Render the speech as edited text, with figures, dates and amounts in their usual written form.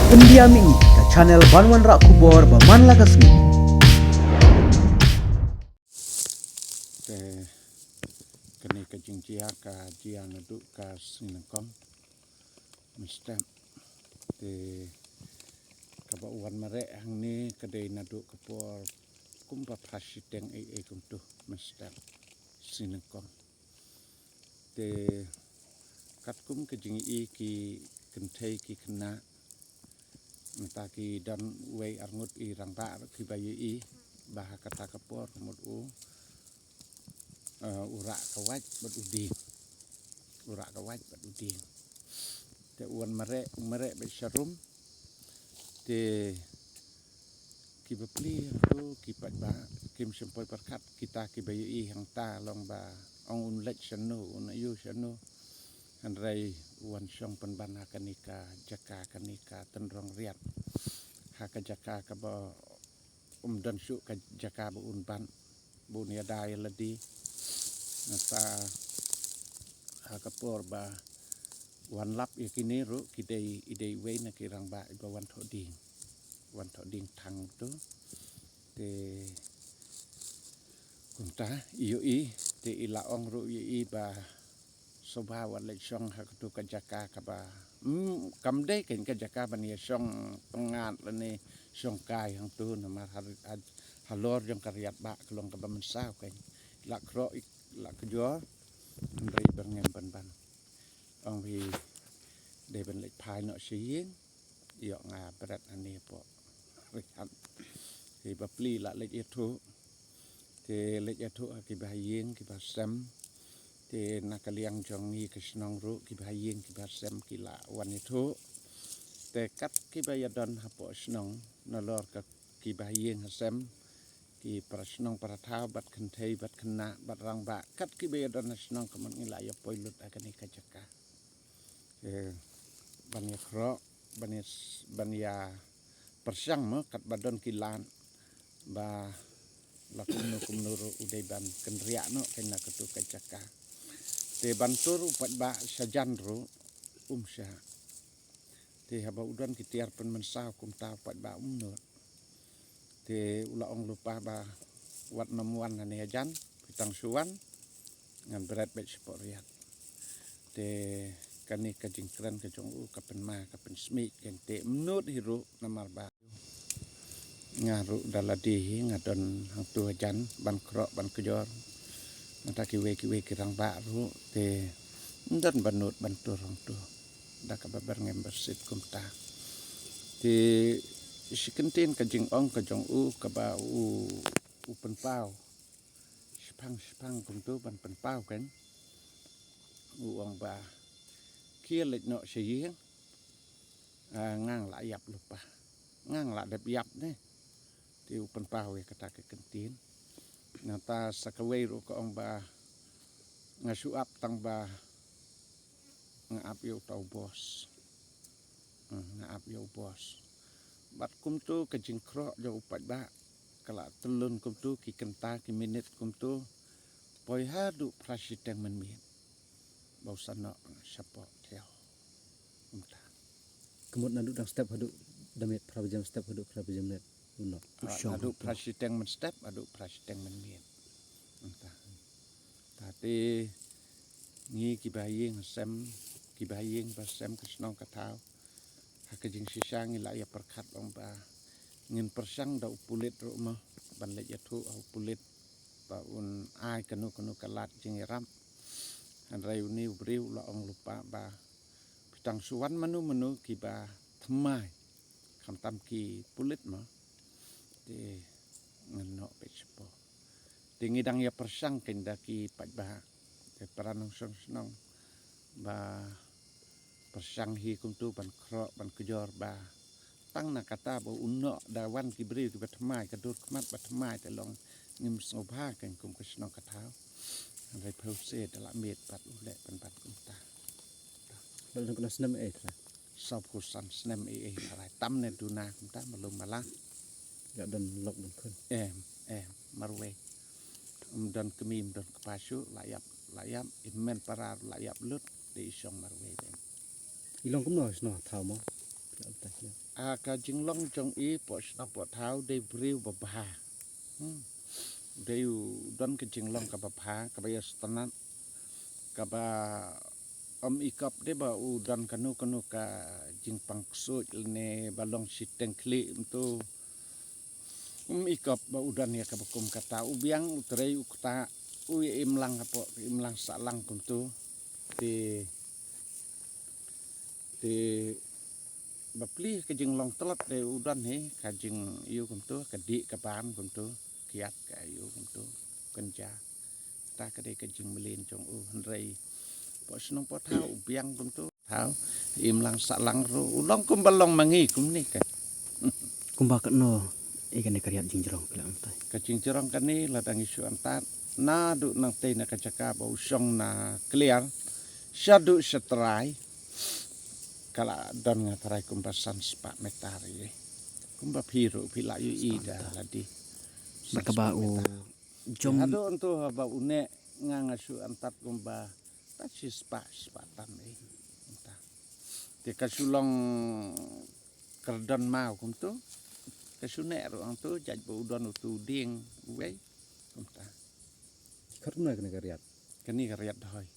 Pendiami ke channel Banwan Rak Kubor Baman Lagasmi. Kini kejingkia ka jian aduk ka sinengkong mistem te kabauan merek hang ni kedai naduk kapor kumpa pasiteng kumtuh mistem sinengkong te katkum kejingi ki kentai ki kena entah ki dan wei arngut i rangba ki bayu i bah kata kapor mut u urak kawat bat uding urak kawat bat uding te uan merek besarum te ki bepli tu ki pat ba kim sempoi perkat kita ki bayu i hang ta long ba ong un lek sanu un ayu sanu handrai uan song penban hakanika jaka kanika tenrong riat haka jaka ka ba dan su ka jaka ba un ban bu nia dai ladi nata hakapor ba wan lap yakini ru kidei idei we na kirang ba iba wan thoding thang tu te kunta iyo i te ilaong ru i ba soba wan le song hakatu ka jaka ka ba kam dei ken ka jaka ban ye song pengat lene song kai hang tu na mar halor jong karyat ba kelong ka ba mensau ken la kro la kjo ndai bangem ban ong vi de ben lek phai no sieng yo nga berat ani po rihat ki bapli la lek itu te lek itu ki bahayeng ki basam te nakaliang jongi ke snong ru ki bahayeng ki basam ki la wan itu te kat ki bayadon hapo snong nolor ka ki bahayeng hasam ki prasnong parathau bat kenthei bat kena bat rangba kat ki bayadon snong kaman ngila ya poilut akani kajaka banya kro banya persang mo kat badon kilan ba lakumnu udai ban kenria no kena ketu kajaka te bantur upat ba sajan ru umsha te haba udon kitiar pen mensau kum ta upat ba umno te ula ong lupa ba wat namuan ane ajan pitang suan ngan berat bet sporiat te kani kajingkran kajong u kapen ma kapen smik yang te menut hiru namar ba ngaru daladi ngadon hang tu ajan ban krok ban kejor ngata kiwe kirang ba ru te ndan banut bantur hang tu dak ba ngem bersit kumta te sikentin kajing ong kajong u kaba u penpau spang kumtu ban penpau kan u ong ba kia lek no sieng ngang la yap lupa ngang la dep yap ne ti upen pau ya kata ke kentin nata sakawei ru ko ong ba ngasuap tang ba ngaap yo tau bos ngaap yo bos bat kum tu kajing kro jo upat ba kala telun kum tu ki kenta ki minit kum tu poi hadu prasiteng menmin bau sana sapa theo umta Kemud naduk dang step haduk damit prabjam step haduk prabjam net uno aduk prasiteng men step aduk prasiteng men mien entah tapi ngi ki bayeng sem ki bayeng basem kesnong katau hakajing sisang ila ya perkat ong ba ngin persang da upulit rumah ban le yatu upulit ba un ai kanu kalat jing ram an rayuni ubriu la ong lupa ba pitang suan menu ki ba thmai kham tam ki pulit ma te ngeno pecspo tingi dang ya persang kendaki pat ba te peranong snong ba persang hi kum tu ban kro ban kejor ba tang na kata ba unno dawan ki bri ki batmai kadur kmat batmai te long ngim sobha kan kum kesnong katau rai pause dala met pat ule pan pat kum ta lalu kena senam tra sau kusan snem rai tam ne duna kum ta malum mala ya dan lok dan kun marwe dan kemim dan kepasu layap imen parar layap lut di isong marwe ben ilong kum no sno thau mo Alta ya. ka jinglong jong i po sna po thau de briu ba ba de don ke jinglong ka ba ka ba yastanan ka ba ikap de ba dan kanu ka jing pangsu ne balong siteng kli untuk ikap ba udan ya ka bakum kata ubiang utrei ukta imlang apo imlang salang kuntu di bapli ke jinglong telat de udan he ka jing yu kuntu kedi ka ban kuntu kiat ka yu kuntu kenja ta ka de ke jing melin jong rei po senong po thau biang kuntu thau imlang salang ru ulong kum balong mangi kum ni ka Kumba no ikan ikan jinjrong kila alta. ka jing jerong kan ni ladang isu antat na du nang te na ka caka ba usong na clear syadu setrai kala don ngatarai kumbasan spa metari kumba piru pila yu ida ladi Berkabau jom ado untuk ba une ngangasu antat kumba tasi spa tan entah te kasulong kerdon mau kumtu kasune ruang tu jaj ba udon utu ding wei entah karena kena kariat. kani kariat doi